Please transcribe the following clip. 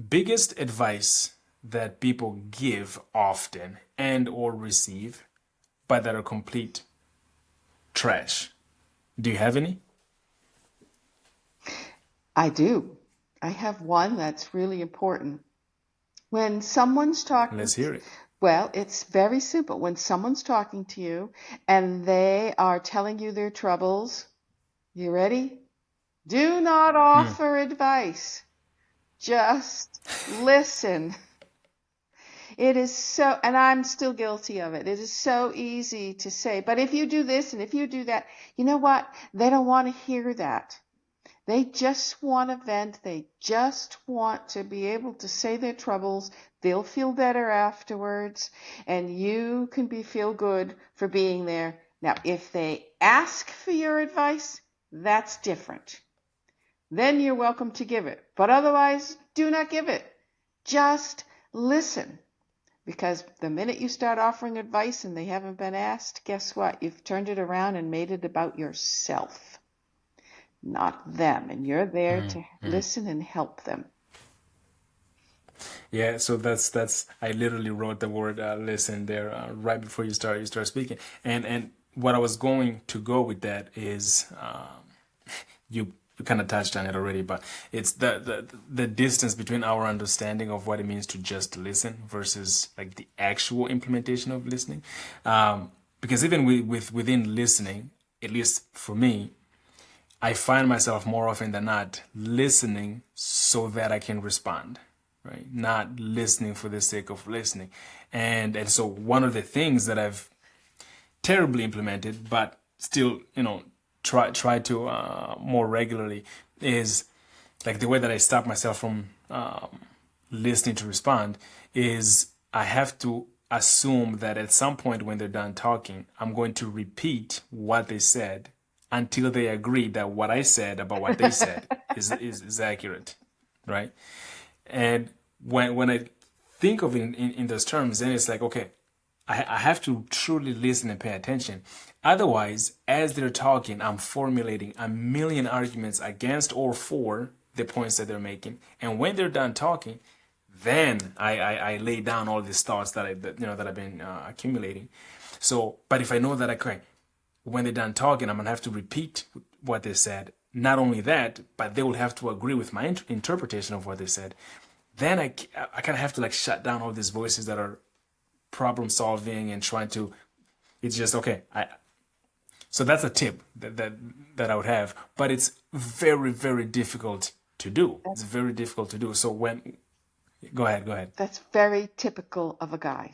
Biggest advice that people give often and or receive, but that are complete trash. Do you have any? I do. I have one that's really important. When someone's talking, Let's hear it. well, it's very simple. When someone's talking to you and they are telling you their troubles, you ready? Do not Hmm. offer advice. Just listen. It is so, and I'm still guilty of it. It is so easy to say, but if you do this and if you do that, you know what? They don't want to hear that. They just want to vent. They just want to be able to say their troubles. They'll feel better afterwards, and you can feel good for being there. Now, if they ask for your advice, that's different. Then you're welcome to give it. But otherwise, do not give it. Just listen. Because the minute you start offering advice and they haven't been asked, guess what? You've turned it around and made it about yourself, not them. And you're there to listen and help them. Yeah, so that's I literally wrote the word listen there right before you start speaking. And what I was going to go with that is you kind of touched on it already, but it's the distance between our understanding of what it means to just listen versus like the actual implementation of listening. Because even within listening, at least for me, I find myself more often than not listening so that I can respond, right? Not listening for the sake of listening. And so one of the things that I've terribly implemented, but still, try to more regularly is like the way that I stop myself from listening to respond is I have to assume that at some point when they're done talking, I'm going to repeat what they said until they agree that what I said about what they said is accurate, right? And when I think of it in those terms, then it's like, okay, I have to truly listen and pay attention. Otherwise, as they're talking, I'm formulating a million arguments against or for the points that they're making. And when they're done talking, then I lay down all these thoughts that I've been accumulating. So, but if I know that okay, when they're done talking, I'm gonna have to repeat what they said. Not only that, but they will have to agree with my interpretation of what they said. Then I kind of have to like shut down all these voices that are problem solving and trying to. It's just okay. So that's a tip that I would have, but it's very very difficult to do. It's very difficult to do. So when go ahead. That's very typical of a guy.